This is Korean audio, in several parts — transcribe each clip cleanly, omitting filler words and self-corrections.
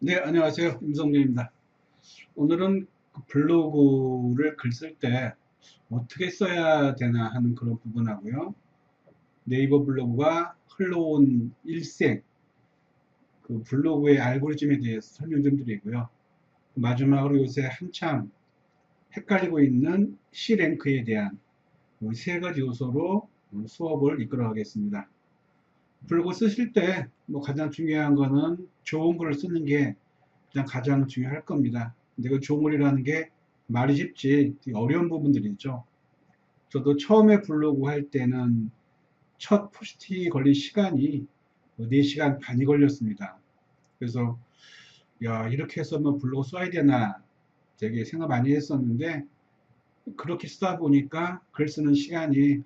네, 안녕하세요. 임성재입니다. 오늘은 그 블로그를 글 쓸 때 어떻게 써야 되나 하는 그런 부분하고요. 네이버 블로그가 흘러온 일생, 그 블로그의 알고리즘에 대해서 설명 좀 드리고요. 마지막으로 요새 한참 헷갈리고 있는 C랭크에 대한 세 가지 요소로 수업을 이끌어 가겠습니다. 블로그 쓰실 때 가장 중요한 거는 좋은 글을 쓰는 게 가장 중요할 겁니다. 근데 그 조물이라는 게 말이 쉽지 되게 어려운 부분들이 있죠. 저도 처음에 블로그 할 때는 첫 포스팅이 걸린 시간이 4시간 반이 걸렸습니다. 그래서 야, 이렇게 해서 뭐 블로그 써야 되나 되게 생각 많이 했었는데 그렇게 쓰다 보니까 글 쓰는 시간이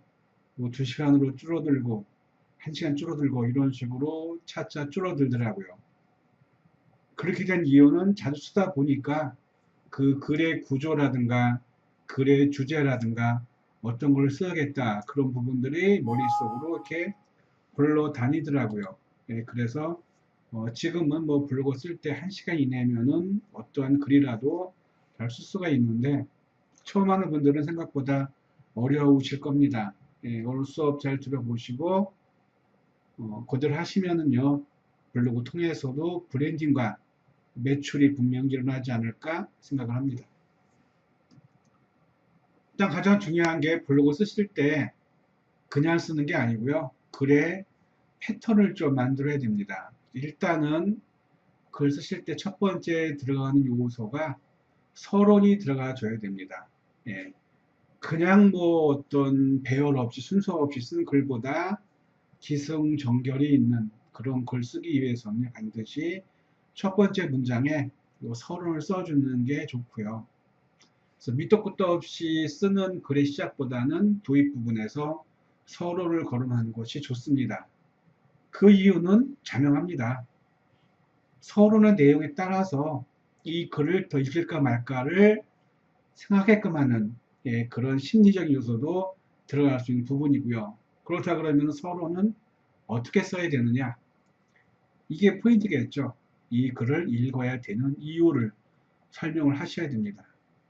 뭐 2시간으로 줄어들고 1시간 줄어들고 이런 식으로 차차 줄어들더라고요. 그렇게 된 이유는 자주 쓰다 보니까 그 글의 구조라든가 글의 주제라든가 어떤 걸 써야겠다 그런 부분들이 머릿속으로 이렇게 글로 다니더라고요. 예, 그래서 지금은 뭐 블로그 쓸 때 1시간 이내면은 어떠한 글이라도 잘 쓸 수가 있는데 처음 하는 분들은 생각보다 어려우실 겁니다. 예, 오늘 수업 잘 들어보시고 그대로 하시면은요 블로그 통해서도 브랜딩과 매출이 분명히 일어나지 않을까 생각을 합니다. 일단 가장 중요한 게 블로그 쓰실 때 그냥 쓰는 게 아니고요. 글의 패턴을 좀 만들어야 됩니다. 일단은 글 쓰실 때 첫 번째 들어가는 요소가 서론이 들어가 줘야 됩니다. 예. 그냥 뭐 어떤 배열 없이 순서 없이 쓴 글보다 기승전결이 있는 그런 글 쓰기 위해서는 반드시 첫 번째 문장에 서론을 써주는 게 좋고요. 그래서 밑도 끝도 없이 쓰는 글의 시작보다는 도입 부분에서 서로를 거론하는 것이 좋습니다. 그 이유는 자명합니다. 서론의 내용에 따라서 이 글을 더 읽을까 말까를 생각하게끔 하는 그런 심리적 요소도 들어갈 수 있는 부분이고요. 그렇다 그러면 서론은 어떻게 써야 되느냐? 이게 포인트겠죠. 이 글을 읽어야 되는 이유를 설명을 하셔야 됩니다.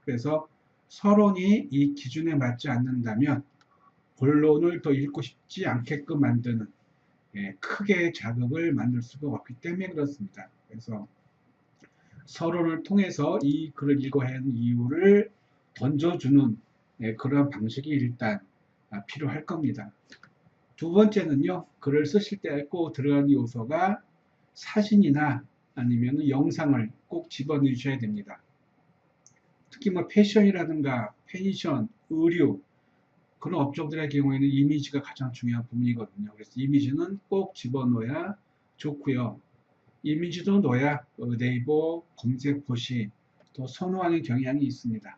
그래서 서론이 이 기준에 맞지 않는다면 본론을 더 읽고 싶지 않게끔 만드는 크게 자극을 만들 수가 없기 때문에 그렇습니다. 그래서 서론을 통해서 이 글을 읽어야 하는 이유를 던져주는 그런 방식이 일단 필요할 겁니다. 두 번째는요, 글을 쓰실 때 꼭 들어가는 요소가 사진이나 아니면 영상을 꼭 집어넣으셔야 됩니다. 특히 뭐 패션이라든가 펜션, 의류 그런 업종들의 경우에는 이미지가 가장 중요한 부분이거든요. 그래서 이미지는 꼭 집어넣어야 좋고요. 이미지도 넣어야 네이버 검색 봇이 또 선호하는 경향이 있습니다.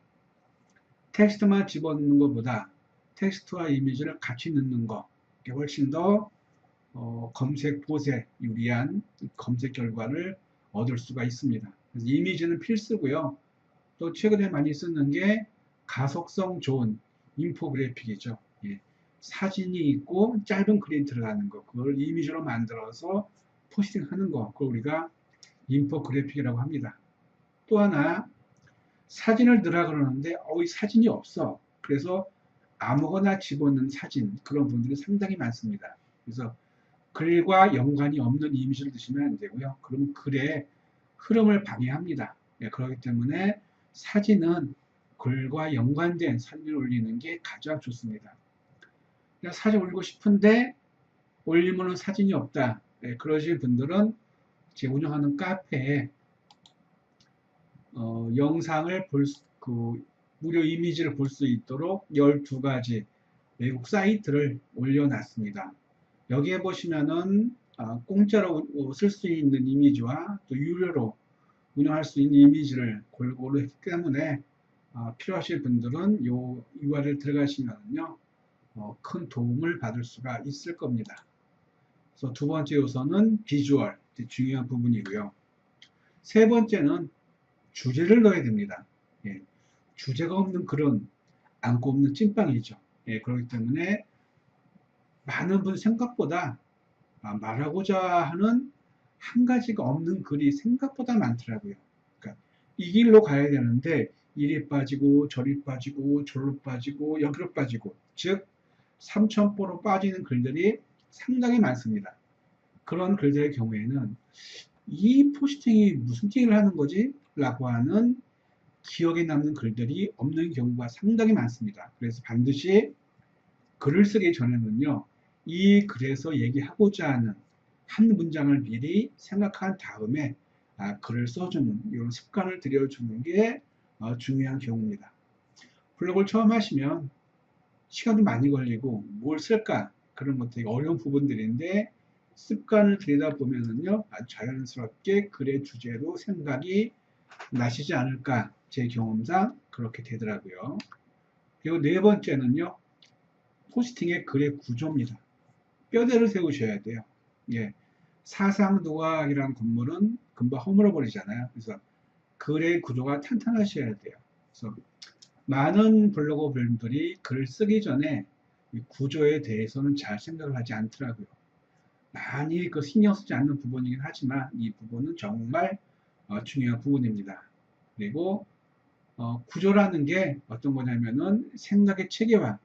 텍스트만 집어넣는 것보다 텍스트와 이미지를 같이 넣는 거 이게 훨씬 더 검색 봇에 유리한 검색 결과를 얻을 수가 있습니다. 그래서 이미지는 필수고요. 또 최근에 많이 쓰는 게 가속성 좋은 인포그래픽이죠. 예. 사진이 있고 짧은 글이 들어가는 거, 그걸 이미지로 만들어서 포스팅하는 거, 그걸 우리가 인포그래픽이라고 합니다. 또 하나 사진을 넣으라 그러는데 이 사진이 없어. 그래서 아무거나 집어넣는 사진 그런 분들이 상당히 많습니다. 그래서 글과 연관이 없는 이미지를 드시면 안 되고요. 그럼 글의 흐름을 방해합니다. 예, 그렇기 때문에 사진은 글과 연관된 사진을 올리는 게 가장 좋습니다. 사진 올리고 싶은데 올리면은 사진이 없다. 예, 그러신 분들은 제 운영하는 카페에 영상을 무료 이미지를 볼 수 있도록 12가지 외국 사이트를 올려놨습니다. 여기에 보시면은 공짜로 쓸 수 있는 이미지와 또 유료로 운영할 수 있는 이미지를 골고루 했기 때문에 필요하실 분들은 이 URL 들어가시면요 큰 도움을 받을 수가 있을 겁니다. 그래서 두 번째 요소는 비주얼, 중요한 부분이고요. 세 번째는 주제를 넣어야 됩니다. 예, 주제가 없는 글은 안고 없는 찐빵이죠. 예, 그렇기 때문에 많은 분 생각보다 말하고자 하는 한 가지가 없는 글이 생각보다 많더라고요. 그러니까 이 길로 가야 되는데 이리 빠지고 저리 빠지고 저로 빠지고 여기로 빠지고, 즉 삼천포로 빠지는 글들이 상당히 많습니다. 그런 글들의 경우에는 이 포스팅이 무슨 얘기를 하는 거지? 라고 하는 기억에 남는 글들이 없는 경우가 상당히 많습니다. 그래서 반드시 글을 쓰기 전에는요, 이 글에서 얘기하고자 하는 한 문장을 미리 생각한 다음에 글을 써주는 이런 습관을 들여주는 게 중요한 경우입니다. 블로그를 처음 하시면 시간도 많이 걸리고 뭘 쓸까 그런 것들이 어려운 부분들인데, 습관을 들이다 보면은요 아주 자연스럽게 글의 주제로 생각이 나시지 않을까, 제 경험상 그렇게 되더라고요. 그리고 네 번째는요, 포스팅의 글의 구조입니다. 뼈대를 세우셔야 돼요. 예, 사상도학이라는 건물은 금방 허물어 버리잖아요. 그래서 글의 구조가 탄탄하셔야 돼요. 그래서 많은 블로거 분들이 글을 쓰기 전에 이 구조에 대해서는 잘 생각을 하지 않더라고요. 많이 신경 쓰지 않는 부분이긴 하지만 이 부분은 정말 중요한 부분입니다. 그리고 구조라는 게 어떤 거냐면은 생각의 체계화.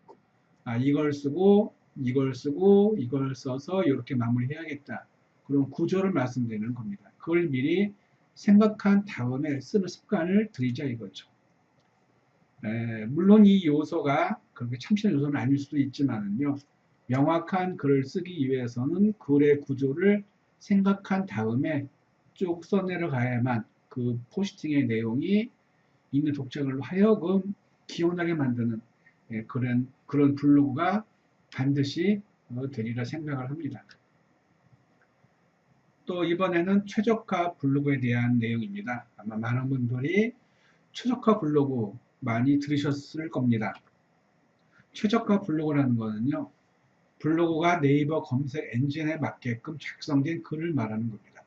이걸 쓰고 이걸 쓰고 이걸 써서 이렇게 마무리해야겠다. 그런 구조를 말씀드리는 겁니다. 그걸 미리 생각한 다음에 쓰는 습관을 들이자 이거죠. 물론 이 요소가 그렇게 참신한 요소는 아닐 수도 있지만은요, 명확한 글을 쓰기 위해서는 글의 구조를 생각한 다음에 쭉 써내려가야만 그 포스팅의 내용이 있는 독자들로 하여금 기원하게 만드는 그런 블로그가 반드시 되리라 생각을 합니다. 또 이번에는 최적화 블로그에 대한 내용입니다. 아마 많은 분들이 최적화 블로그 많이 들으셨을 겁니다. 최적화 블로그라는 것은요, 블로그가 네이버 검색 엔진에 맞게끔 작성된 글을 말하는 겁니다.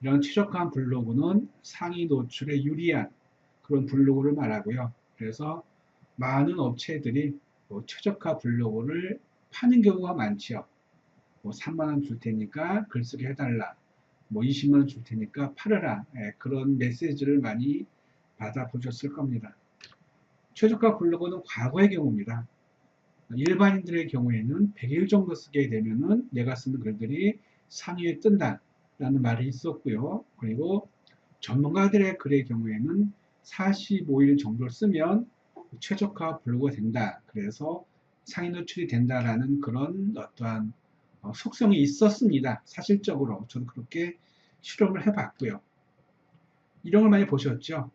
이런 최적화한 블로그는 상위 노출에 유리한 그런 블로그를 말하고요. 그래서 많은 업체들이 최적화 블로그를 파는 경우가 많지요. 3만원 줄 테니까 글쓰기 해달라. 20만원 줄 테니까 팔아라. 그런 메시지를 많이 받아보셨을 겁니다. 최저가 블로그는 과거의 경우입니다. 일반인들의 경우에는 100일 정도 쓰게 되면은 내가 쓰는 글들이 상위에 뜬다라는 말이 있었고요. 그리고 전문가들의 글의 경우에는 45일 정도를 쓰면 최적화 블로그가 된다. 그래서 상위 노출이 된다라는 그런 어떠한 속성이 있었습니다. 사실적으로 저도 그렇게 실험을 해봤고요. 이런 걸 많이 보셨죠?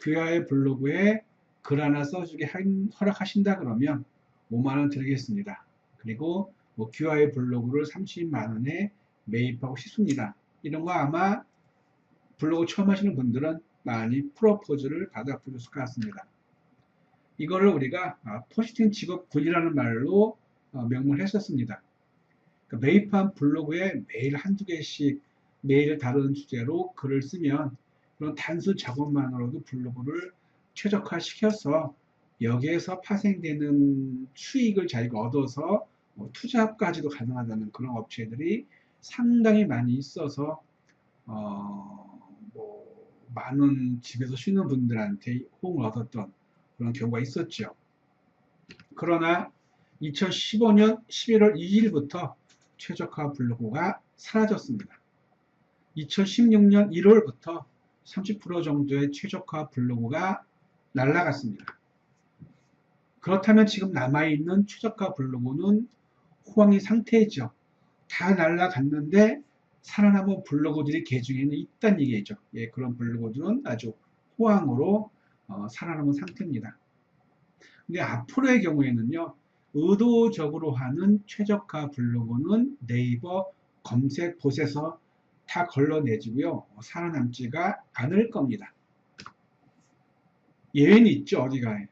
귀하의 블로그에 글 하나 써주게 허락하신다 그러면 5만원 드리겠습니다. 그리고 귀하의 블로그를 30만원에 매입하고 싶습니다. 이런 거 아마 블로그 처음 하시는 분들은 많이 프로포즈를 받아보셨을 것 같습니다. 이거를 우리가 포스팅 직업군이라는 말로 명명을 했었습니다. 그러니까 매입한 블로그에 매일 한두 개씩 매일 다른 주제로 글을 쓰면 그런 단순 작업만으로도 블로그를 최적화시켜서 여기에서 파생되는 수익을 자기가 얻어서 투자까지도 가능하다는 그런 업체들이 상당히 많이 있어서 많은 집에서 쉬는 분들한테 호응을 얻었던 그런 경우가 있었죠. 그러나 2015년 11월 2일부터 최적화 블로그가 사라졌습니다. 2016년 1월부터 30% 정도의 최적화 블로그가 날아갔습니다. 그렇다면 지금 남아있는 최저가 블로그는 호황의 상태죠. 다 날아갔는데 살아남은 블로그들이 개중에는 있다는 얘기죠. 그런 블로그들은 아주 호황으로 살아남은 상태입니다. 근데 앞으로의 경우에는요, 의도적으로 하는 최저가 블로그는 네이버 검색 봇에서 다 걸러내지고요, 살아남지가 않을 겁니다. 예외는 있죠, 어디가에.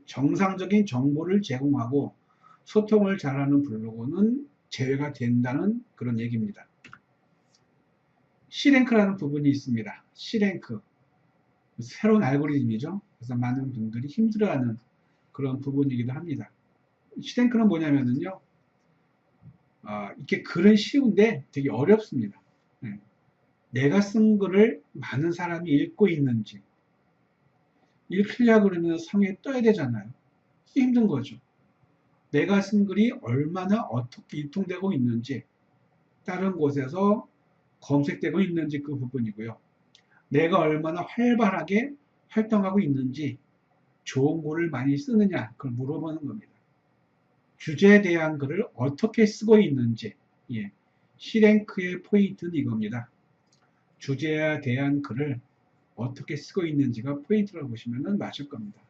정상적인 정보를 제공하고 소통을 잘하는 블로그는 제외가 된다는 그런 얘기입니다. C랭크라는 부분이 있습니다. C랭크. 새로운 알고리즘이죠. 그래서 많은 분들이 힘들어하는 그런 부분이기도 합니다. C랭크는 뭐냐면요, 이렇게 글은 쉬운데 되게 어렵습니다. 내가 쓴 글을 많은 사람이 읽고 있는지, 읽히려고 그러면 상에 떠야 되잖아요. 힘든 거죠. 내가 쓴 글이 얼마나 어떻게 유통되고 있는지, 다른 곳에서 검색되고 있는지 그 부분이고요. 내가 얼마나 활발하게 활동하고 있는지, 좋은 글을 많이 쓰느냐, 그걸 물어보는 겁니다. 주제에 대한 글을 어떻게 쓰고 있는지, 예, C랭크의 포인트는 이겁니다. 주제에 대한 글을 어떻게 쓰고 있는지가 포인트라고 보시면 맞을 겁니다.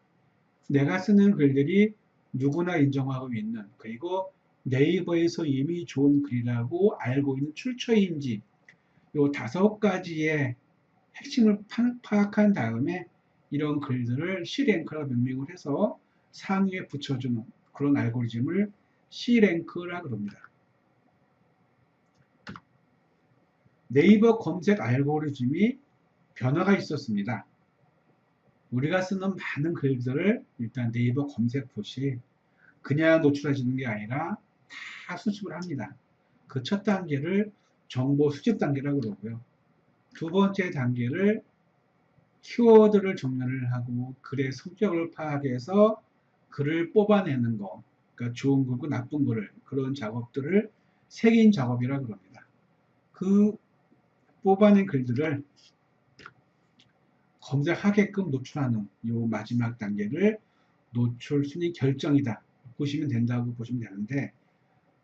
내가 쓰는 글들이 누구나 인정하고 있는, 그리고 네이버에서 이미 좋은 글이라고 알고 있는 출처인지, 요 5가지의 핵심을 파악한 다음에 이런 글들을 C랭크라고 명명을 해서 상위에 붙여주는 그런 알고리즘을 C랭크라고 합니다. 네이버 검색 알고리즘이 변화가 있었습니다. 우리가 쓰는 많은 글들을 일단 네이버 검색 봇이 그냥 노출해주는 게 아니라 다 수집을 합니다. 그 첫 단계를 정보 수집 단계라고 그러고요. 두 번째 단계를 키워드를 정렬을 하고 글의 성격을 파악해서 글을 뽑아내는 거, 그러니까 좋은 글고 나쁜 글을 그런 작업들을 색인 작업이라고 합니다. 그 뽑아낸 글들을 검색하게끔 노출하는 이 마지막 단계를 노출 순위 결정이다 보시면 된다고 보시면 되는데,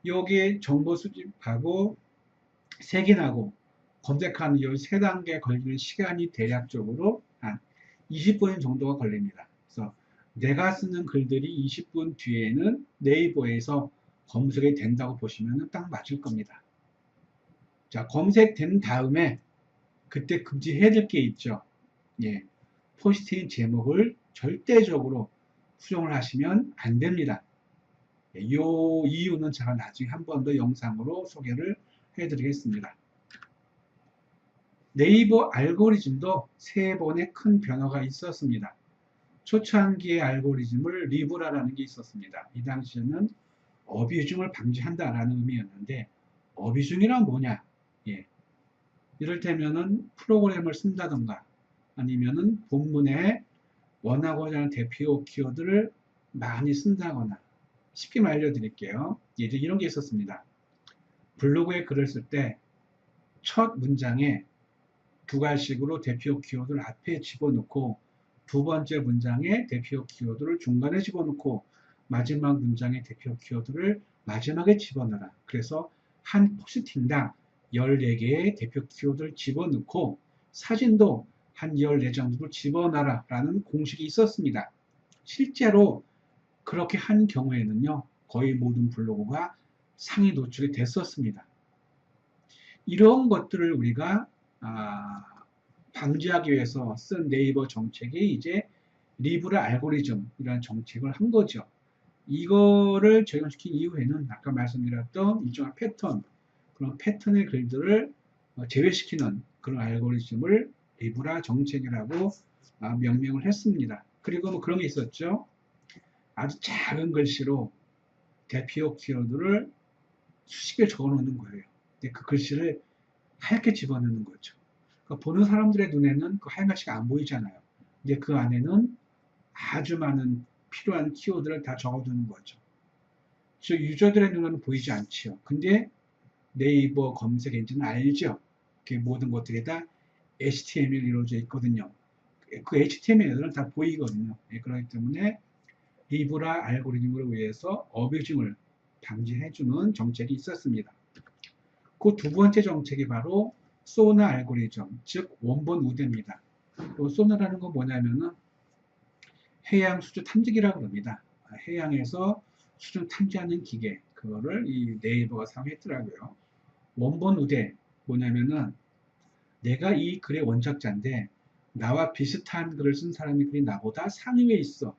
여기에 정보 수집하고 색인하고 검색하는 이 세 단계 걸리는 시간이 대략적으로 한 20분 정도가 걸립니다. 그래서 내가 쓰는 글들이 20분 뒤에는 네이버에서 검색이 된다고 보시면 딱 맞을 겁니다. 자, 검색된 다음에 그때 금지해야 될 게 있죠. 예, 포스트잇 제목을 절대적으로 수정을 하시면 안 됩니다. 이 이유는 제가 나중에 한 번 더 영상으로 소개를 해드리겠습니다. 네이버 알고리즘도 3번의 큰 변화가 있었습니다. 초창기의 알고리즘을 리브라라는 게 있었습니다. 이 당시에는 어뷰징을 방지한다라는 의미였는데, 어뷰징이란 뭐냐? 예, 이를테면은 프로그램을 쓴다던가 아니면은 본문에 원하고자 하는 대표 키워드를 많이 쓴다거나, 쉽게 알려드릴게요. 예전 이런 게 있었습니다. 블로그에 글을 쓸 때 첫 문장에 2가지식으로 대표 키워드를 앞에 집어넣고, 두 번째 문장에 대표 키워드를 중간에 집어넣고, 마지막 문장에 대표 키워드를 마지막에 집어넣어라. 그래서 한 포스팅당 14개의 대표 키워드를 집어넣고 사진도 한 14장 정도 집어넣어라 라는 공식이 있었습니다. 실제로 그렇게 한 경우에는요, 거의 모든 블로그가 상위 노출이 됐었습니다. 이런 것들을 우리가 방지하기 위해서 쓴 네이버 정책이 이제 리브라 알고리즘이라는 정책을 한 거죠. 이거를 적용시킨 이후에는 아까 말씀드렸던 일정한 패턴, 그런 패턴의 글들을 제외시키는 그런 알고리즘을 리브라 정책이라고 명명을 했습니다. 그리고 뭐 그런 게 있었죠. 아주 작은 글씨로 대표 키워드를 수십 개 적어 놓는 거예요. 근데 그 글씨를 하얗게 집어넣는 거죠. 그러니까 보는 사람들의 눈에는 그 하얀 글씨가 안 보이잖아요. 근데 그 안에는 아주 많은 필요한 키워드를 다 적어두는 거죠. 즉 유저들의 눈에는 보이지 않지요. 근데 네이버 검색 엔진은 알죠. 모든 것들이 다 HTML 이루어져 있거든요. 그 HTML은 다 보이거든요. 그렇기 때문에 리브라 알고리즘을 위해서 어뷰징을 방지해주는 정책이 있었습니다. 그 두 번째 정책이 바로 소나 알고리즘, 즉 원본 우대입니다. 소나라는 건 뭐냐면은 해양 수주 탐지기라고 합니다. 해양에서 수중 탐지하는 기계, 그거를 이 네이버가 사용했더라고요. 원본 우대 뭐냐면은 내가 이 글의 원작자인데 나와 비슷한 글을 쓴 사람이 글이 나보다 상위에 있어.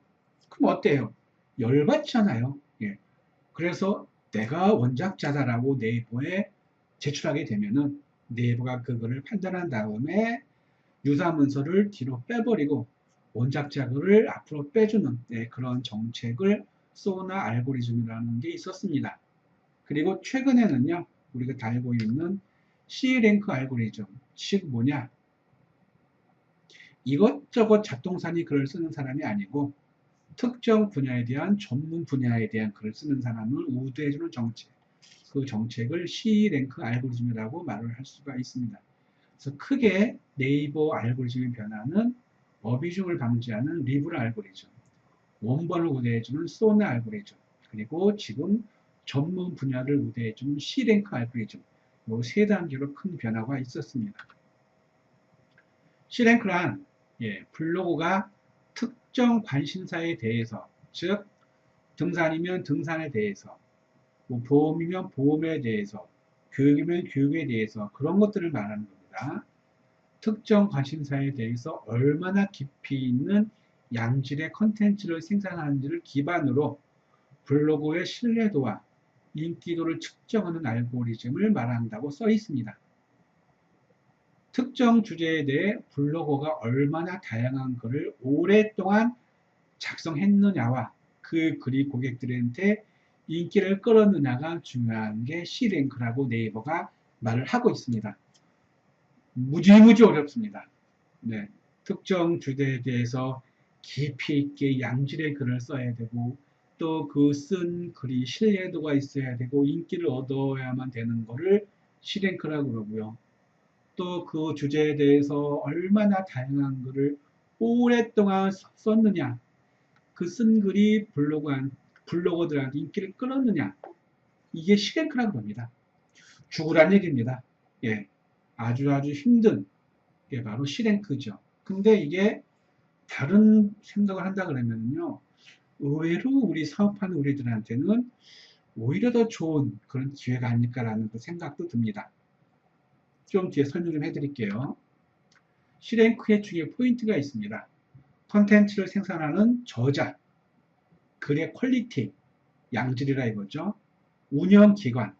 그럼 어때요? 열받잖아요. 예. 그래서 내가 원작자다라고 네이버에 제출하게 되면은 네이버가 그거를 판단한 다음에 유사 문서를 뒤로 빼버리고 원작자 글을 앞으로 빼주는 그런 정책을 소나 알고리즘이라는 게 있었습니다. 그리고 최근에는요, 우리가 다 알고 있는 C랭크 알고리즘, 즉 뭐냐? 이것저것 잡동사니 글을 쓰는 사람이 아니고 특정 분야에 대한 전문 분야에 대한 글을 쓰는 사람을 우대해주는 정책, 그 정책을 C랭크 알고리즘이라고 말을 할 수가 있습니다. 그래서 크게 네이버 알고리즘의 변화는 어비중을 방지하는 리브라 알고리즘, 원본을 우대해주는 소나 알고리즘, 그리고 지금 전문 분야를 우대해주는 C랭크 알고리즘, 이 세 단계로 큰 변화가 있었습니다. C랭크란 블로그가 특정 관심사에 대해서, 즉 등산이면 등산에 대해서, 뭐 보험이면 보험에 대해서, 교육이면 교육에 대해서 그런 것들을 말하는 겁니다. 특정 관심사에 대해서 얼마나 깊이 있는 양질의 컨텐츠를 생산하는지를 기반으로 블로그의 신뢰도와 인기도를 측정하는 알고리즘을 말한다고 써 있습니다. 특정 주제에 대해 블로거가 얼마나 다양한 글을 오랫동안 작성했느냐와 그 글이 고객들한테 인기를 끌었느냐가 중요한 게 C랭크라고 네이버가 말을 하고 있습니다. 무지무지 어렵습니다. 네. 특정 주제에 대해서 깊이 있게 양질의 글을 써야 되고 또 그 쓴 글이 신뢰도가 있어야 되고 인기를 얻어야만 되는 거를 C랭크라고 그러고요. 또 그 주제에 대해서 얼마나 다양한 글을 오랫동안 썼느냐, 그 쓴 글이 블로거들한테 인기를 끌었느냐, 이게 C랭크라고 합니다. 죽으란 얘기입니다. 예, 아주 힘든 게 바로 C랭크죠. 근데 이게 다른 생각을 한다 그러면요, 의외로 우리 사업하는 우리들한테는 오히려 더 좋은 그런 기회가 아닐까라는 그 생각도 듭니다. 좀 뒤에 설명 좀 해드릴게요. C랭크의 중요한 포인트가 있습니다. 컨텐츠를 생산하는 저자, 글의 퀄리티, 양질이라 이거죠. 운영기관,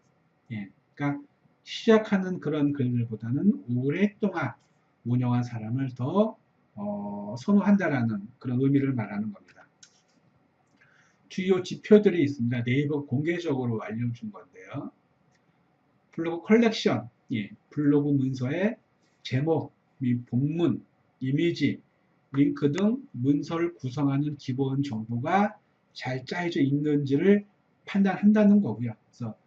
그러니까 시작하는 그런 글들보다는 오랫동안 운영한 사람을 더 선호한다라는 그런 의미를 말하는 겁니다. 주요 지표들이 있습니다. 네이버 공개적으로 알려준 건데요. 블로그 컬렉션, 블로그 문서의 제목, 본문, 이미지, 링크 등 문서를 구성하는 기본 정보가 잘 짜여져 있는지를 판단한다는 거고요. 그래서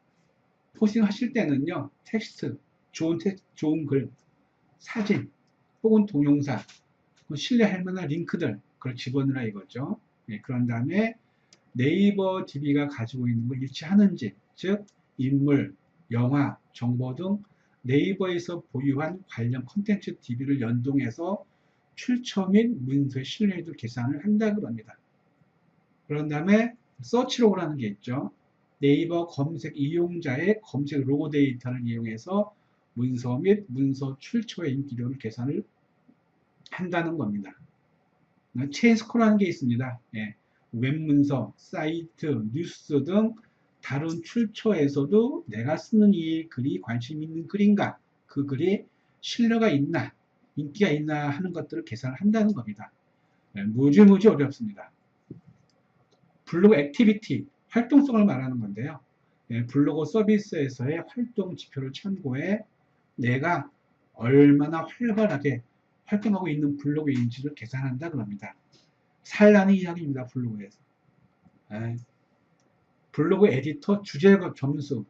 포스팅 하실 때는요, 텍스트, 좋은 글, 사진, 혹은 동영상, 신뢰할 만한 링크들, 그걸 집어넣으라 이거죠. 그런 다음에 네이버 DB가 가지고 있는 걸 일치하는지, 즉, 인물, 영화, 정보 등 네이버에서 보유한 관련 콘텐츠 DB를 연동해서 출처 및 문서의 신뢰도 계산을 한다고 합니다. 그런 다음에 서치로그라는 게 있죠. 네이버 검색 이용자의 검색 로고 데이터를 이용해서 문서 및 문서 출처의 인기도를 계산을 한다는 겁니다. 체인스코어라는 게 있습니다. 웹문서, 사이트, 뉴스 등 다른 출처에서도 내가 쓰는 이 글이 관심 있는 글인가, 그 글이 신뢰가 있나, 인기가 있나 하는 것들을 계산을 한다는 겁니다. 무지무지 어렵습니다. 블로그 액티비티, 활동성을 말하는 건데요. 블로그 서비스에서의 활동 지표를 참고해 내가 얼마나 활발하게 활동하고 있는 블로그인지를 계산한다 그럽니다. 산란의 이야기입니다. 블로그에서. 블로그 에디터 주제과 점수,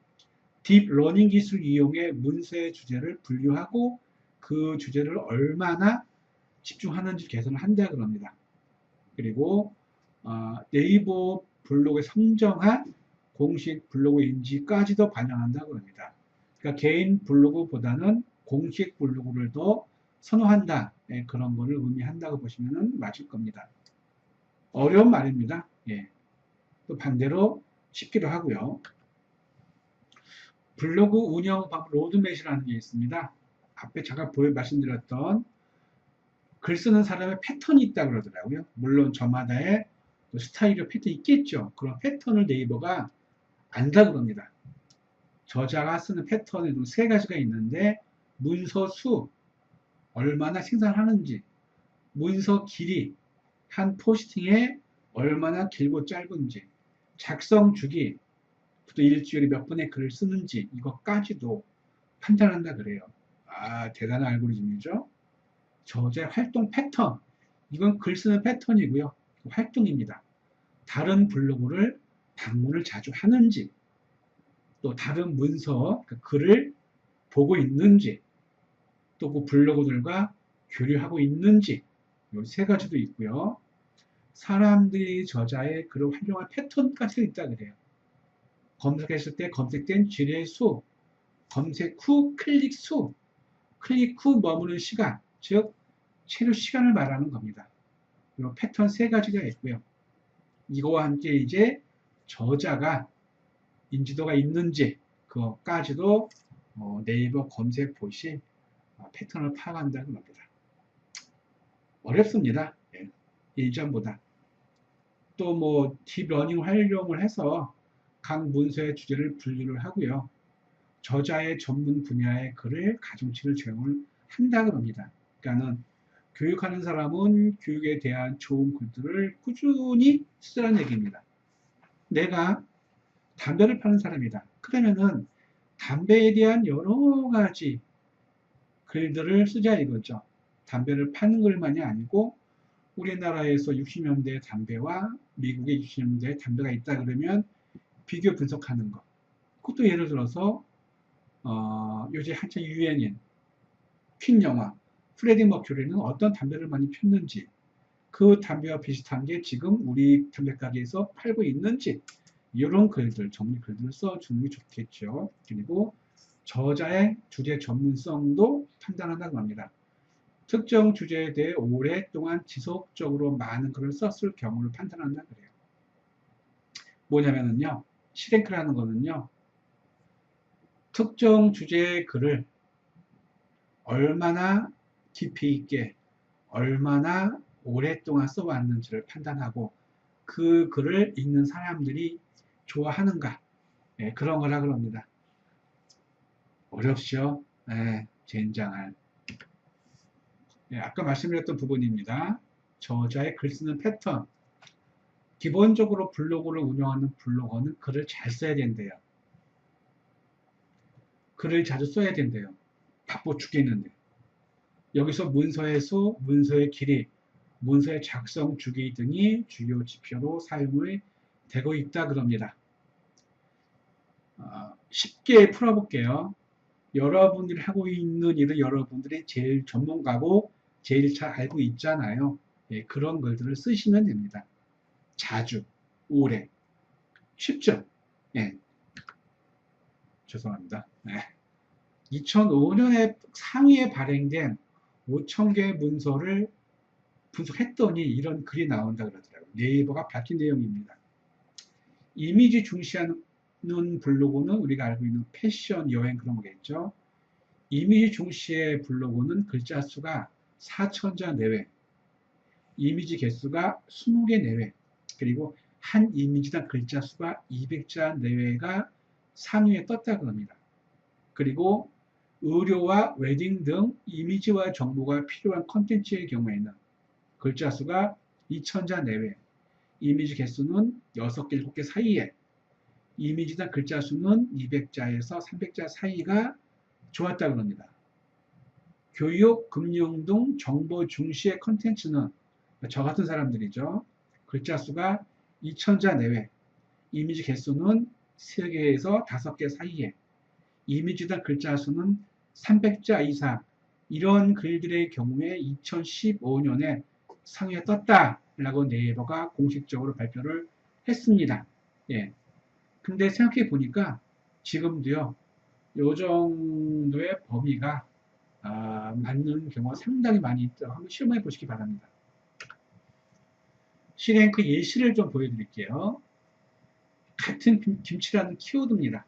딥러닝 기술 이용해 문서의 주제를 분류하고 그 주제를 얼마나 집중하는지 계산을 한다 그럽니다. 그리고 네이버 블로그에 선정한 공식 블로그인지까지도 반영한다 그럽니다. 그러니까 개인 블로그보다는 공식 블로그를 더 선호한다. 그런 거를 의미한다고 보시면 맞을 겁니다. 어려운 말입니다. 또 반대로 쉽기도 하고요. 블로그 운영 방법 로드맵이라는 게 있습니다. 앞에 잠깐 말씀드렸던 글 쓰는 사람의 패턴이 있다 그러더라고요. 물론 저마다의 스타일과 패턴이 있겠죠. 그런 패턴을 네이버가 안다 그럽니다. 저자가 쓰는 패턴에도 세 가지가 있는데 문서 수, 얼마나 생산하는지, 문서 길이, 한 포스팅에 얼마나 길고 짧은지, 작성 주기, 또 일주일에 몇 분의 글을 쓰는지 이것까지도 판단한다 그래요. 대단한 알고리즘이죠. 저자의 활동 패턴. 이건 글 쓰는 패턴이고요. 활동입니다. 다른 블로그를 방문을 자주 하는지, 또 다른 문서, 글을 보고 있는지, 또 그 블로그들과 교류하고 있는지, 이 세 가지도 있고요. 사람들이 저자의 글을 활용할 패턴까지 있다 그래요. 검색했을 때 검색된 질의 수, 검색 후 클릭 수, 클릭 후 머무는 시간, 즉 체류 시간을 말하는 겁니다. 이 패턴 세 가지가 있고요. 이거와 함께 이제 저자가 인지도가 있는지 그것까지도 네이버 검색 보시 패턴을 파악한다는 겁니다. 어렵습니다. 예전보다. 또 뭐 딥러닝 활용을 해서 각 문서의 주제를 분류를 하고요. 저자의 전문 분야의 글을 가중치를 제공을 한다고 합니다. 그러니까는 교육하는 사람은 교육에 대한 좋은 글들을 꾸준히 쓰라는 얘기입니다. 내가 담배를 파는 사람이다. 그러면은 담배에 대한 여러 가지 글들을 쓰자 이거죠. 담배를 파는 글만이 아니고 우리나라에서 60년대 담배와 미국의 60년대 담배가 있다 그러면 비교 분석하는 것. 그것도 예를 들어서 요새 한창 유행인 퀸 영화 프레디 머큐리는 어떤 담배를 많이 폈는지 그 담배와 비슷한 게 지금 우리 담배 가게에서 팔고 있는지 이런 글들, 정리 글들을 써주는 게 좋겠죠. 그리고 저자의 주제 전문성도 판단한다고 합니다. 특정 주제에 대해 오랫동안 지속적으로 많은 글을 썼을 경우를 판단한다 그래요. 뭐냐면요, 시랭크라는 거는요, 특정 주제의 글을 얼마나 깊이 있게, 얼마나 오랫동안 써왔는지를 판단하고 그 글을 읽는 사람들이 좋아하는가, 그런 거라 그럽니다. 어렵죠? 젠장할. 아까 말씀드렸던 부분입니다. 저자의 글 쓰는 패턴. 기본적으로 블로그를 운영하는 블로거는 글을 잘 써야 된대요. 글을 자주 써야 된대요. 바빠 죽겠는데. 여기서 문서의 수, 문서의 길이, 문서의 작성 주기 등이 주요 지표로 사용이 되고 있다 그럽니다. 쉽게 풀어볼게요. 여러분들이 하고 있는 일을 여러분들이 제일 전문가고 제일 잘 알고 있잖아요. 그런 글들을 쓰시면 됩니다. 자주, 오래. 쉽죠? 예. 죄송합니다. 2005년에 상위에 발행된 5,000개의 문서를 분석했더니 이런 글이 나온다 그러더라고요. 네이버가 밝힌 내용입니다. 이미지 중시하는 블로그는 우리가 알고 있는 패션, 여행 그런 거겠죠. 이미지 중시의 블로그는 글자 수가 4,000자 내외, 이미지 개수가 20개 내외, 그리고 한 이미지당 글자 수가 200자 내외가 상위에 떴다고 합니다. 그리고 의료와 웨딩 등 이미지와 정보가 필요한 컨텐츠의 경우에는 글자 수가 2,000자 내외, 이미지 개수는 6개, 7개 사이에, 이미지당 글자 수는 200자에서 300자 사이가 좋았다고 합니다. 교육, 금융 등 정보 중시의 컨텐츠는 저 같은 사람들이죠. 글자 수가 2,000자 내외, 이미지 개수는 3개에서 5개 사이에, 이미지당 글자 수는 300자 이상, 이런 글들의 경우에 2015년에 상위에 떴다라고 네이버가 공식적으로 발표를 했습니다. 근데 생각해 보니까 지금도요, 요 정도의 범위가 맞는 경우가 상당히 많이 있다고 한번 실험해 보시기 바랍니다. C랭크 예시를 좀 보여드릴게요. 같은 김치라는 키워드입니다.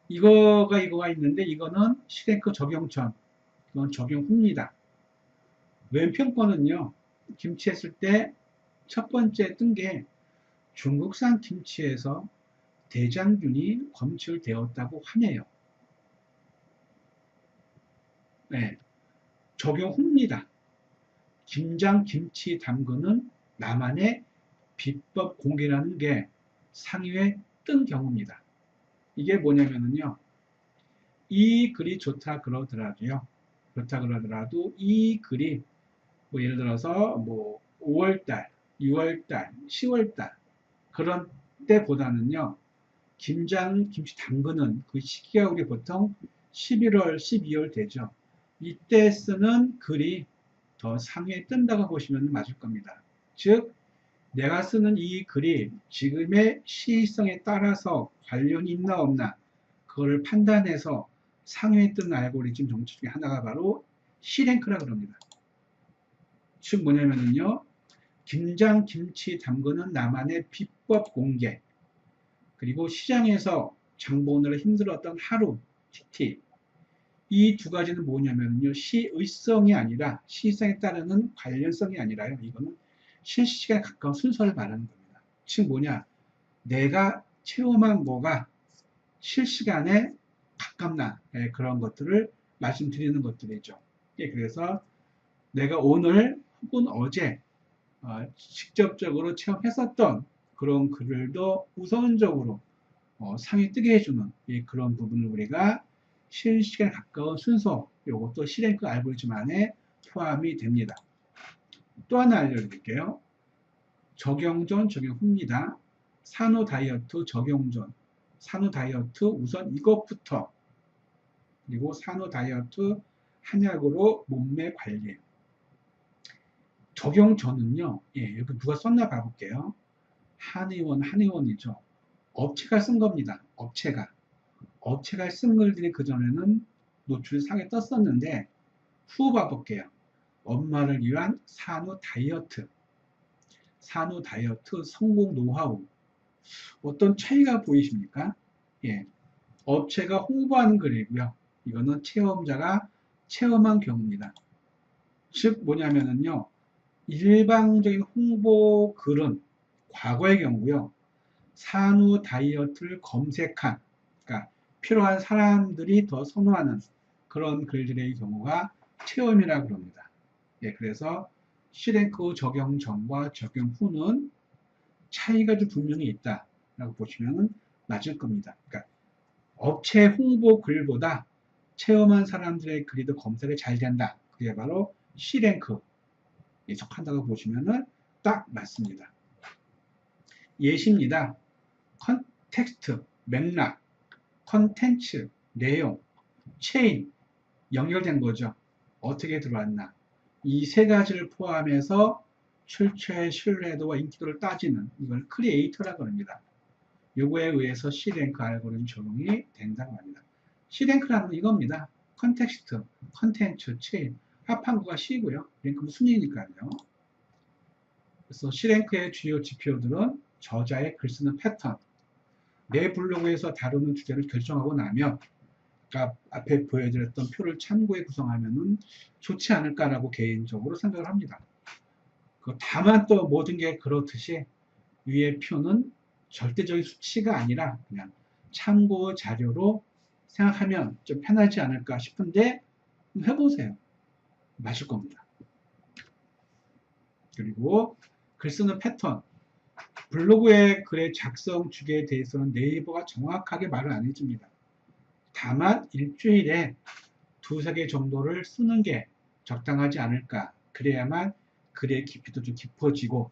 이거가 있는데 이거는 C랭크 적용 전, 이건 적용 후입니다. 왼편 거는요, 김치 했을 때 첫 번째 뜬 게 중국산 김치에서 대장균이 검출되었다고 하네요. 적용 후입니다. 김장 김치 담그는 나만의 비법 공개라는 게 상위에 뜬 경우입니다. 이게 뭐냐면요. 이 글이 좋다 그러더라도요. 좋다 그러더라도 이 글이 뭐 예를 들어서 뭐 5월달, 6월달, 10월달 그런 때보다는요. 김치 담그는 그 시기가 우리 보통 11월, 12월 되죠. 이때 쓰는 글이 더 상위에 뜬다고 보시면 맞을 겁니다. 즉, 내가 쓰는 이 글이 지금의 시의성에 따라서 관련이 있나 없나 그거를 판단해서 상위에 뜨는 알고리즘 정치 중에 하나가 바로 C랭크라 그럽니다. 즉 뭐냐면요. 김장 김치 담그는 나만의 비법 공개 그리고 시장에서 장 보느라 힘들었던 하루 TT 이 두 가지는 뭐냐면요. 시의성이 아니라 시의성에 따르는 관련성이 아니라요. 이거는 실시간에 가까운 순서를 말하는 겁니다. 즉 뭐냐 내가 체험한 뭐가 실시간에 가깝나 그런 것들을 말씀드리는 것들이죠. 그래서 내가 오늘 혹은 어제 직접적으로 체험했었던 그런 글들도 우선적으로 상위 뜨게 해주는 그런 부분을 우리가 실시간에 가까운 순서 이것도 C랭크 알고리즘 안에 포함이 됩니다. 또 하나 알려드릴게요. 적용 전, 적용 후입니다. 산후 다이어트 적용 전, 산후 다이어트 우선 이것부터 그리고 산후 다이어트 한약으로 몸매 관리 적용 전은요. 여기 누가 썼나 봐볼게요. 한의원이죠. 업체가 쓴 겁니다. 업체가 쓴 글들이 그전에는 노출 상에 떴었는데 후 봐볼게요. 엄마를 위한 산후 다이어트 성공 노하우 어떤 차이가 보이십니까? 예, 업체가 홍보하는 글이고요. 이거는 체험자가 체험한 경우입니다. 즉 뭐냐면은요. 일방적인 홍보 글은 과거의 경우고요. 산후 다이어트를 검색한 그러니까 필요한 사람들이 더 선호하는 그런 글들의 경우가 체험이라고 합니다. 그래서 C랭크 적용 전과 적용 후는 차이가 좀 분명히 있다라고 보시면 맞을 겁니다. 그러니까 업체 홍보 글보다 체험한 사람들의 글이 더 검색이 잘 된다. 그게 바로 C랭크에 속한다고 보시면 딱 맞습니다. 예시입니다. 컨텍스트, 맥락, 컨텐츠, 내용, 체인, 연결된 거죠. 어떻게 들어왔나. 이 세 가지를 포함해서 출처의 신뢰도와 인기도를 따지는 이걸 크리에이터라고 합니다. 요거에 의해서 C랭크 알고리즘 적용이 된다고 합니다. C랭크라는 건 이겁니다. 컨텍스트, 컨텐츠, 체인, 합한 거가 C고요. 랭크는 순위니까요. 그래서 C랭크의 주요 지표들은 저자의 글 쓰는 패턴, 내 블로그에서 다루는 주제를 결정하고 나면 아까 앞에 보여드렸던 표를 참고해 구성하면 좋지 않을까라고 개인적으로 생각을 합니다. 다만 또 모든 게 그렇듯이 위의 표는 절대적인 수치가 아니라 그냥 참고 자료로 생각하면 좀 편하지 않을까 싶은데 해보세요. 맞을 겁니다. 그리고 글 쓰는 패턴 블로그의 글의 작성 주기에 대해서는 네이버가 정확하게 말을 안 해줍니다. 다만 일주일에 두세 개 정도를 쓰는 게 적당하지 않을까. 그래야만 글의 깊이도 좀 깊어지고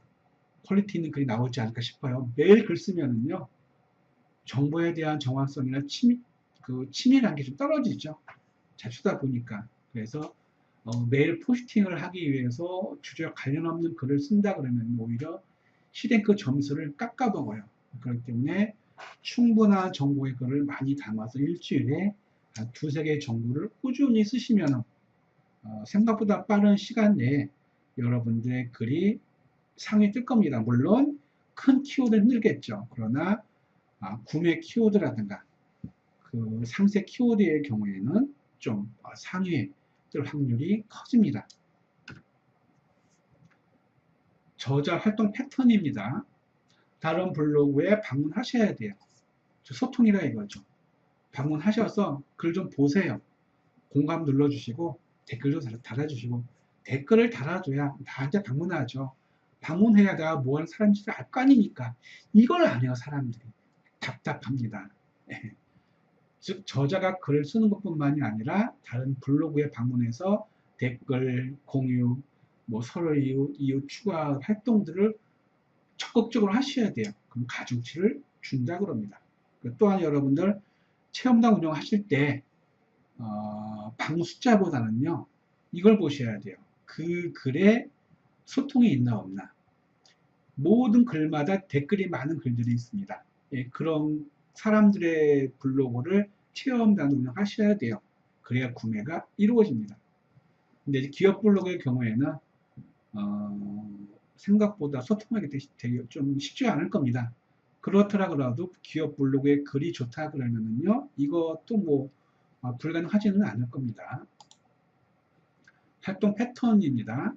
퀄리티 있는 글이 나오지 않을까 싶어요. 매일 글 쓰면은요. 정보에 대한 정확성이나 치밀한 게 좀 떨어지죠. 잘 쓰다 보니까. 그래서 매일 포스팅을 하기 위해서 주제와 관련 없는 글을 쓴다 그러면 오히려 C랭크 점수를 깎아먹어요. 그렇기 때문에 충분한 정보의 글을 많이 담아서 일주일에 두세 개 정도를 꾸준히 쓰시면 생각보다 빠른 시간 내에 여러분들의 글이 상위 뜰 겁니다. 물론 큰 키워드는 힘들겠죠. 그러나 구매 키워드라든가 그 상세 키워드의 경우에는 좀 상위에 뜰 확률이 커집니다. 저자 활동 패턴입니다. 다른 블로그에 방문하셔야 돼요. 소통이라 이거죠. 방문하셔서 글 좀 보세요. 공감 눌러주시고 댓글도 달아주시고 댓글을 달아줘야 나한테 방문하죠. 방문해야 내가 뭐하는 사람인지 알 거 아닙니까? 이걸 안 해요 사람들이. 답답합니다. 즉 저자가 글을 쓰는 것뿐만이 아니라 다른 블로그에 방문해서 댓글, 공유, 뭐 서로 이웃 추가 활동들을 적극적으로 하셔야 돼요. 그럼 가중치를 준다 그럽니다. 또한 여러분들 체험단 운영하실 때 방 숫자보다는요 이걸 보셔야 돼요. 그 글에 소통이 있나 없나. 모든 글마다 댓글이 많은 글들이 있습니다. 예, 그런 사람들의 블로그를 체험단 운영하셔야 돼요. 그래야 구매가 이루어집니다. 근데 기업 블로그의 경우에는 생각보다 소통하기 되게 좀 쉽지 않을 겁니다. 그렇더라 그래도 기업 블로그에 글이 좋다 그러면은요, 이것도 뭐 불가능하지는 않을 겁니다. 활동 패턴입니다.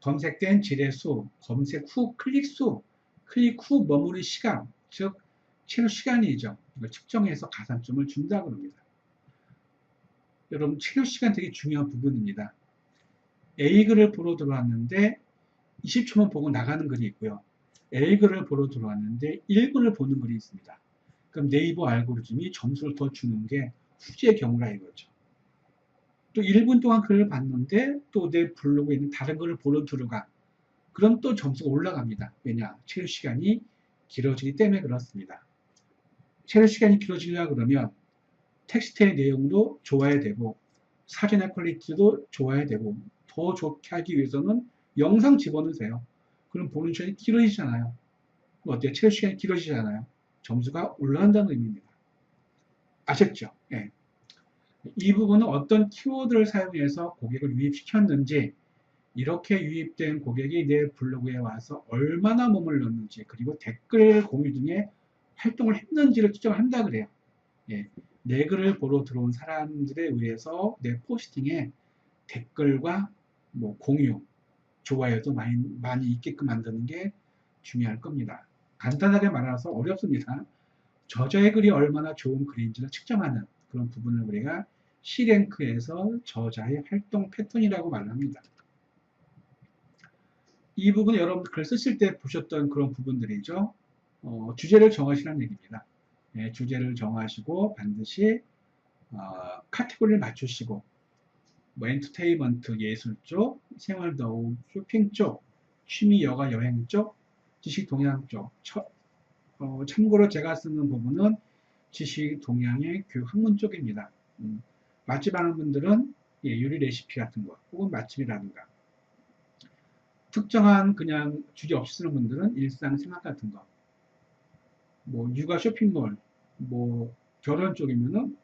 검색된 질의 수, 검색 후 클릭 수, 클릭 후 머무른 시간, 즉 체류 시간이죠. 이걸 측정해서 가산점을 준다 그럽니다. 여러분 체류 시간 되게 중요한 부분입니다. A글을 보러 들어왔는데 20초만 보고 나가는 글이 있고요. A글을 보러 들어왔는데 1분을 보는 글이 있습니다. 그럼 네이버 알고리즘이 점수를 더 주는 게 후지의 경우라 이거죠. 또 1분 동안 글을 봤는데 또 내 블로그에 있는 다른 글을 보러 들어가. 그럼 또 점수가 올라갑니다. 왜냐? 체류 시간이 길어지기 때문에 그렇습니다. 체류 시간이 길어지려 그러면 텍스트의 내용도 좋아야 되고 사진의 퀄리티도 좋아야 되고 더 좋게 하기 위해서는 영상 집어넣으세요. 그럼 보는 시간이 길어지잖아요. 어때요? 체류 시간이 길어지잖아요. 점수가 올라간다는 의미입니다. 아셨죠? 네. 이 부분은 어떤 키워드를 사용해서 고객을 유입시켰는지, 이렇게 유입된 고객이 내 블로그에 와서 얼마나 머물렀는지, 그리고 댓글 공유 등의 활동을 했는지를 측정한다 그래요. 예, 내 글을 보러 들어온 사람들에 의해서 내 포스팅에 댓글과 뭐 공유, 좋아요도 많이 있게끔 만드는 게 중요할 겁니다. 간단하게 말해서 어렵습니다. 저자의 글이 얼마나 좋은 글인지를 측정하는 그런 부분을 우리가 C랭크에서 저자의 활동 패턴이라고 말합니다. 이 부분 여러분들 글 쓰실 때 보셨던 그런 부분들이죠. 주제를 정하시라는 얘기입니다. 네, 주제를 정하시고 반드시 카테고리를 맞추시고 뭐 엔터테인먼트 예술 쪽, 생활더욱 쇼핑 쪽, 취미 여가 여행 쪽, 지식 동향 쪽. 참고로 제가 쓰는 부분은 지식 동향의 교육 학문 쪽입니다. 맛집 하는 분들은 요리 레시피 같은 거 혹은 맛집이라든가, 특정한 그냥 주제 없이 쓰는 분들은 일상생활 같은 거, 뭐 육아 쇼핑몰, 뭐 결혼 쪽이면은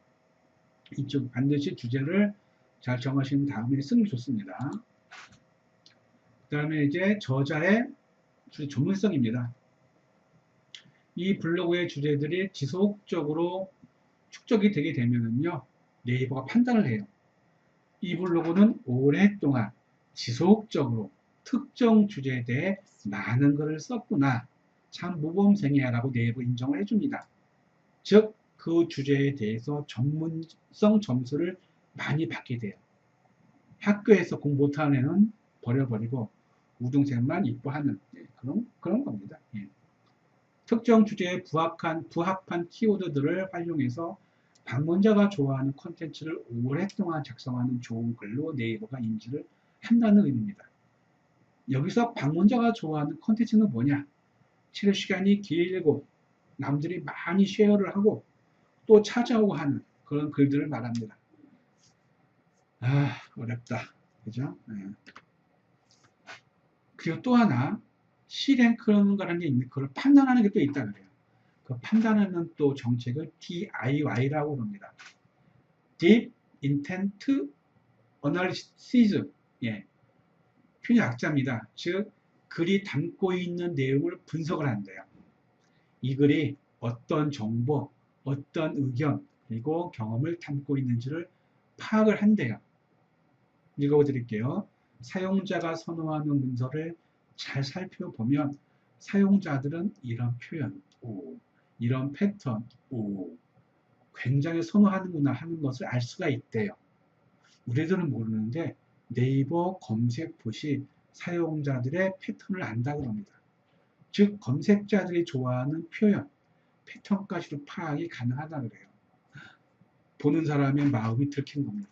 이쪽 반드시 주제를 잘 정하신 다음에 쓰는 게 좋습니다. 그 다음에 이제 저자의 전문성입니다. 이 블로그의 주제들이 지속적으로 축적이 되게 되면은요, 네이버가 판단을 해요. 이 블로그는 오랫동안 지속적으로 특정 주제에 대해 많은 글을 썼구나. 참 모범생이야 라고 네이버 인정을 해줍니다. 즉, 그 주제에 대해서 전문성 점수를 많이 받게 돼요. 학교에서 공부 못하는 애는 버려버리고 우등생만 이뻐하는 그런 겁니다. 예. 특정 주제에 부합한 키워드들을 활용해서 방문자가 좋아하는 콘텐츠를 오랫동안 작성하는 좋은 글로 네이버가 인지를 한다는 의미입니다. 여기서 방문자가 좋아하는 콘텐츠는 뭐냐? 체류 시간이 길고 남들이 많이 쉐어를 하고 또 찾아오고 하는 그런 글들을 말합니다. 어렵다. 그죠? 네. 그리고 또 하나, C랭크라는 게 있는, 그걸 판단하는 게 또 있다 그래요. 그 판단하는 또 정책을 DIY라고 합니다. Deep Intent Analysis. 예. 표현 약자입니다. 즉, 글이 담고 있는 내용을 분석을 한대요. 이 글이 어떤 정보, 어떤 의견, 그리고 경험을 담고 있는지를 파악을 한대요. 읽어드릴게요. 사용자가 선호하는 문서를 잘 살펴보면 사용자들은 이런 표현, 이런 패턴, 굉장히 선호하는구나 하는 것을 알 수가 있대요. 우리들은 모르는데 네이버 검색 봇이 사용자들의 패턴을 안다고 합니다. 즉 검색자들이 좋아하는 표현, 패턴까지도 파악이 가능하다 그래요. 보는 사람의 마음이 들킨 겁니다.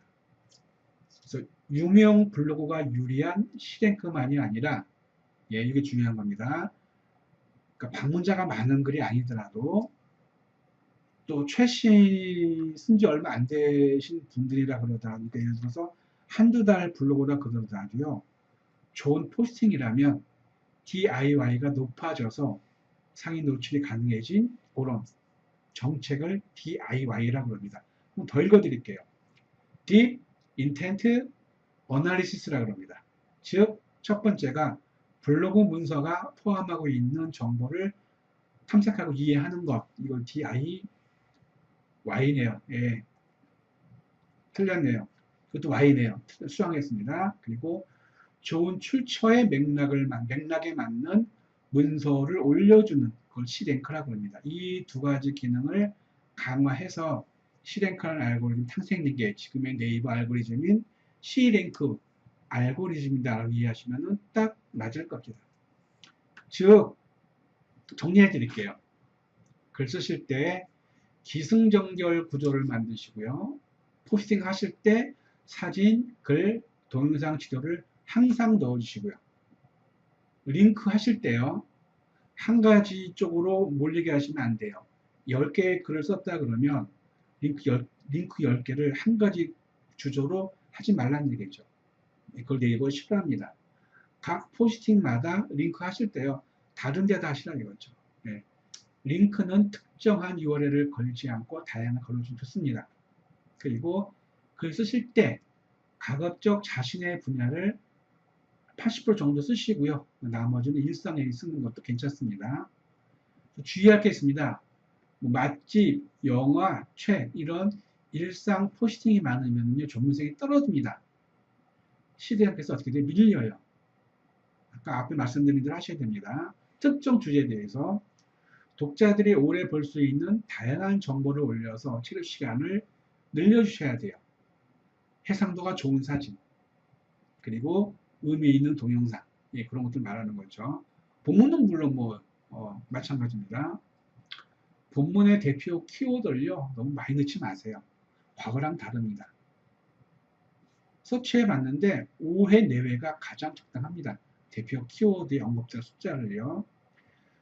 그래서 유명 블로그가 유리한 시랭크만이 아니라, 예, 이게 중요한 겁니다. 그러니까 방문자가 많은 글이 아니더라도 또 최신 쓴 지 얼마 안 되신 분들이라 그러더라도, 그러니까 예를 들어서 한두 달 블로그라 그러더라도요, 좋은 포스팅이라면 DIY가 높아져서 상위 노출이 가능해진 그런 정책을 DIY라고 합니다. 그럼 더 읽어드릴게요. Deep Intent Analysis라고 합니다. 즉, 첫 번째가 블로그 문서가 포함하고 있는 정보를 탐색하고 이해하는 것. 이걸 DIY네요. 예, 틀렸네요. 그것도 Y네요. 수정했습니다. 그리고 좋은 출처의 맥락에 맞는 문서를 올려주는 걸 C랭크라고 합니다. 이 두 가지 기능을 강화해서 C랭크라는 알고리즘 탄생된 게 지금의 네이버 알고리즘인 C랭크 알고리즘이다라고 이해하시면 딱 맞을 겁니다. 즉, 정리해 드릴게요. 글 쓰실 때 기승전결 구조를 만드시고요. 포스팅 하실 때 사진, 글, 동영상 지도를 항상 넣어주시고요. 링크 하실 때요, 한 가지 쪽으로 몰리게 하시면 안 돼요. 10개의 글을 썼다 그러면 링크 10개를 한 가지 주조로 하지 말라는 얘기죠. 그걸 네이버 싫어합니다. 각 포스팅마다 링크 하실 때요, 다른 데다 하시라는 이거죠. 네. 링크는 특정한 URL을 걸지 않고 다양한 걸어주면 좋습니다. 그리고 글 쓰실 때 가급적 자신의 분야를 80% 정도 쓰시고요. 나머지는 일상에 쓰는 것도 괜찮습니다. 주의할 게 있습니다. 뭐 맛집, 영화, 책 이런 일상 포스팅이 많으면 전문성이 떨어집니다. 시대 앞에서 어떻게 돼요? 밀려요. 아까 앞에 말씀드린 대로 하셔야 됩니다. 특정 주제에 대해서 독자들이 오래 볼 수 있는 다양한 정보를 올려서 체류 시간을 늘려주셔야 돼요. 해상도가 좋은 사진, 그리고 의미 있는 동영상, 예, 그런 것들 말하는 거죠. 본문은 물론 마찬가지입니다. 본문의 대표 키워드를요, 너무 많이 넣지 마세요. 과거랑 다릅니다. 서치해 봤는데 5회 내외가 가장 적당합니다. 대표 키워드의 언급자 숫자를요.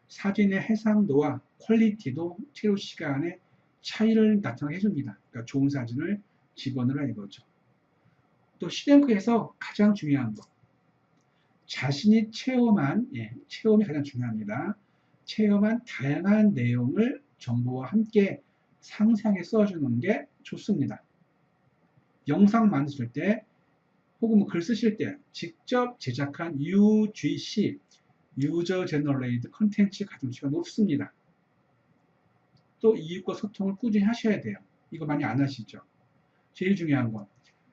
사진의 해상도와 퀄리티도 체류 시간의 차이를 나타나게 해줍니다. 그러니까 좋은 사진을 집어넣으라 이거죠. 또 C랭크에서 가장 중요한 것, 자신이 체험이 가장 중요합니다. 체험한 다양한 내용을 정보와 함께 상세하게 써주는 게 좋습니다. 영상 만드실 때 혹은 글 쓰실 때 직접 제작한 UGC, 유저 제너레이트 컨텐츠 가중치가 높습니다. 또 이익과 소통을 꾸준히 하셔야 돼요. 이거 많이 안 하시죠? 제일 중요한 건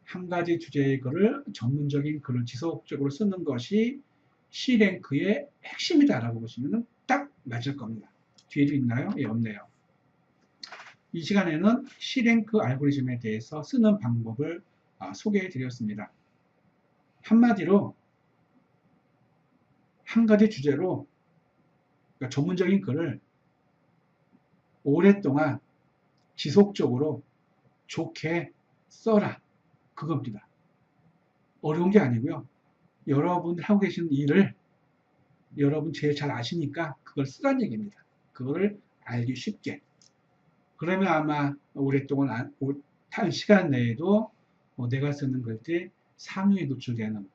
한 가지 주제의 글을 전문적인 글을 지속적으로 쓰는 것이 C랭크의 핵심이다라고 보시면 딱 맞을 겁니다. 뒤에도 있나요? 예, 없네요. 이 시간에는 C랭크 알고리즘에 대해서 쓰는 방법을 소개해 드렸습니다. 한마디로 한 가지 주제로 그러니까 전문적인 글을 오랫동안 지속적으로 좋게 써라. 그겁니다. 어려운 게 아니고요. 여러분 하고 계신 일을 여러분 제일 잘 아시니까 그걸 쓰란 얘기입니다. 그거를 알기 쉽게. 그러면 아마 오랫동안 한 시간 내에도 내가 쓰는 글들이 상위에 노출되는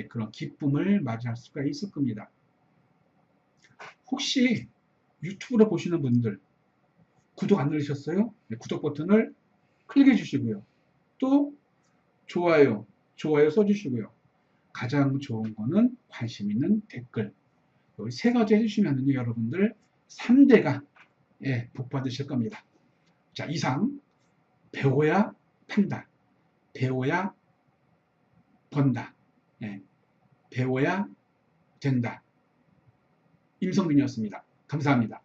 그런 기쁨을 맞이할 수가 있을 겁니다. 혹시 유튜브로 보시는 분들 구독 안 누르셨어요? 네, 구독 버튼을 클릭해 주시고요. 또 좋아요 써주시고요. 가장 좋은 거는 관심 있는 댓글. 여기 세 가지 해주시면 여러분들 3대가 복 받으실 겁니다. 자, 이상 배워야 판다. 배워야 번다. 배워야 된다. 임성빈이었습니다. 감사합니다.